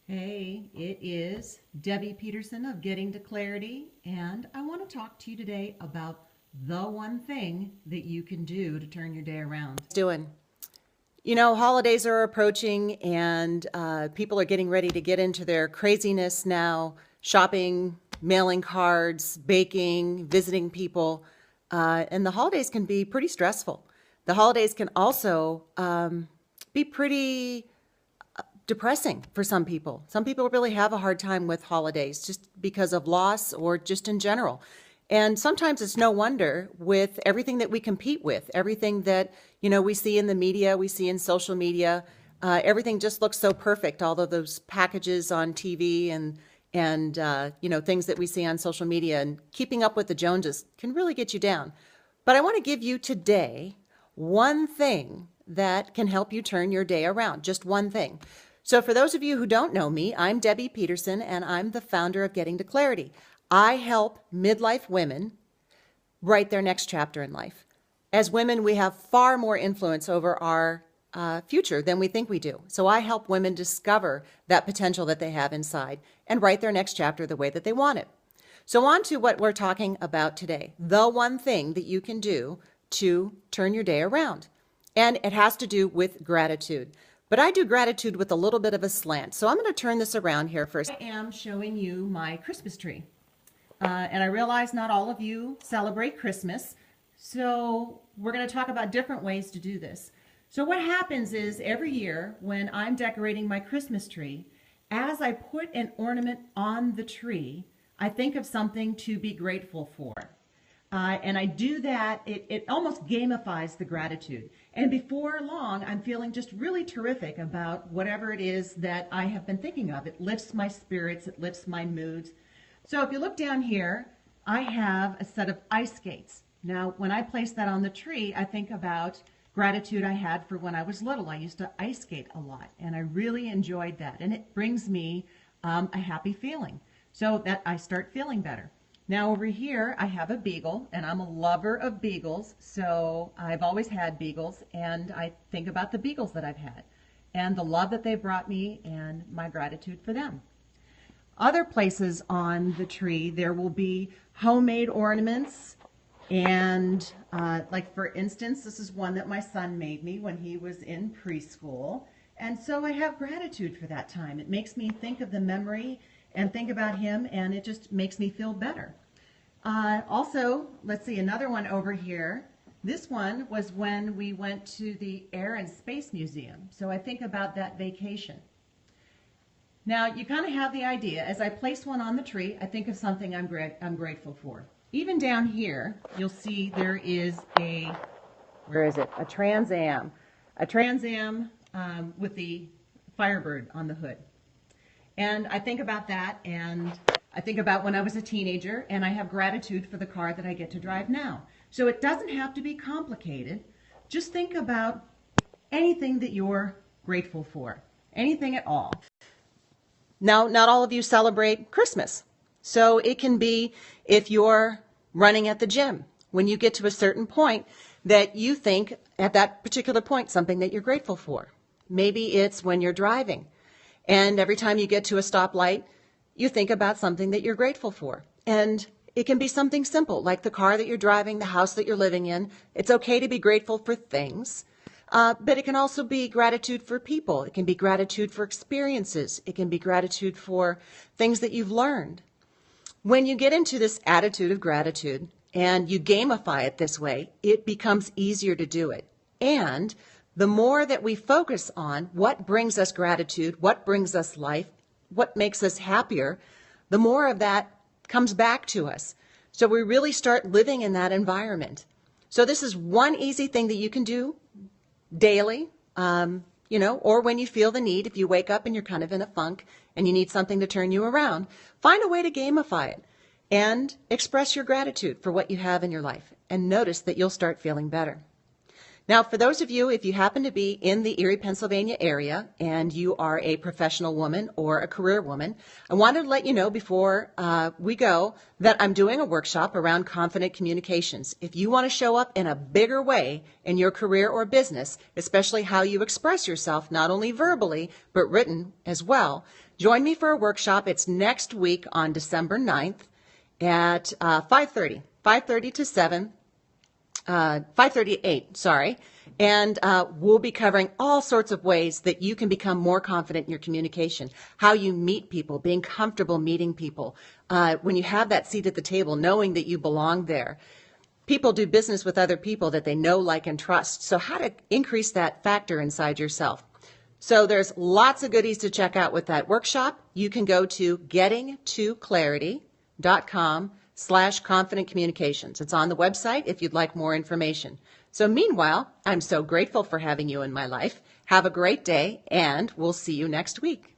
Hey, it is Debbie Peterson of Getting to Clarity, and I want to talk to you today about the one thing that you can do to turn your day around. Doing? Holidays are approaching and people are getting ready to get into their craziness now, shopping, mailing cards, baking, visiting people. And the holidays can be pretty stressful. The holidays can also be pretty depressing for some people. Some people really have a hard time with holidays just because of loss or just in general. And sometimes it's no wonder with everything that we compete with, everything that, we see in the media, we see in social media, everything just looks so perfect. All of those packages on TV and things that we see on social media, and keeping up with the Joneses can really get you down. But I want to give you today one thing that can help you turn your day around, just one thing. So for those of you who don't know me, I'm Debbie Peterson, and I'm the founder of Getting to Clarity. I help midlife women write their next chapter in life. As women, we have far more influence over our future than we think we do. So I help women discover that potential that they have inside and write their next chapter the way that they want it. So on to what we're talking about today, the one thing that you can do to turn your day around. And it has to do with gratitude. But I do gratitude with a little bit of a slant. So I'm going to turn this around here first. I am showing you my Christmas tree. And I realize not all of you celebrate Christmas, so we're going to talk about different ways to do this. So what happens is every year when I'm decorating my Christmas tree, as I put an ornament on the tree, I think of something to be grateful for. And I do that, it almost gamifies the gratitude. And before long, I'm feeling just really terrific about whatever it is that I have been thinking of. It lifts my spirits, it lifts my moods. So if you look down here, I have a set of ice skates. Now, when I place that on the tree, I think about gratitude I had for when I was little. I used to ice skate a lot, and I really enjoyed that. And it brings me a happy feeling, so that I start feeling better. Now over here, I have a beagle, and I'm a lover of beagles, so I've always had beagles, and I think about the beagles that I've had, and the love that they brought me, and my gratitude for them. Other places on the tree, there will be homemade ornaments, and like for instance, this is one that my son made me when he was in preschool, and so I have gratitude for that time. It makes me think of the memory and think about him, and it just makes me feel better. Also, let's see, another one over here. This one was when we went to the Air and Space Museum, so I think about that vacation. Now, you kind of have the idea. As I place one on the tree, I think of something I'm grateful for. Even down here, you'll see there is where is it? A Trans Am. A Trans Am with the Firebird on the hood. And I think about that, and I think about when I was a teenager, and I have gratitude for the car that I get to drive now. So it doesn't have to be complicated. Just think about anything that you're grateful for, anything at all. Now, not all of you celebrate Christmas. So it can be if you're running at the gym, when you get to a certain point that you think at that particular point something that you're grateful for. Maybe it's when you're driving, and every time you get to a stoplight, you think about something that you're grateful for. And it can be something simple, like the car that you're driving, the house that you're living in. It's okay to be grateful for things, but it can also be gratitude for people. It can be gratitude for experiences. It can be gratitude for things that you've learned. When you get into this attitude of gratitude and you gamify it this way, it becomes easier to do it. And the more that we focus on what brings us gratitude, what brings us life, what makes us happier, the more of that comes back to us. So we really start living in that environment. So this is one easy thing that you can do daily, or when you feel the need, if you wake up and you're kind of in a funk and you need something to turn you around, find a way to gamify it and express your gratitude for what you have in your life, and notice that you'll start feeling better. Now, for those of you, if you happen to be in the Erie, Pennsylvania area and you are a professional woman or a career woman, I wanted to let you know before we go that I'm doing a workshop around confident communications. If you want to show up in a bigger way in your career or business, especially how you express yourself, not only verbally, but written as well, join me for a workshop. It's next week on December 9th at 5:30 to 7. 5:30 to 8, sorry. And we'll be covering all sorts of ways that you can become more confident in your communication, how you meet people, being comfortable meeting people, when you have that seat at the table, knowing that you belong there. People do business with other people that they know, like, and trust. So how to increase that factor inside yourself. So there's lots of goodies to check out with that workshop. You can go to gettingtoclarity.com/confident communications. It's on the website if you'd like more information. So meanwhile, I'm so grateful for having you in my life. Have a great day, and we'll see you next week.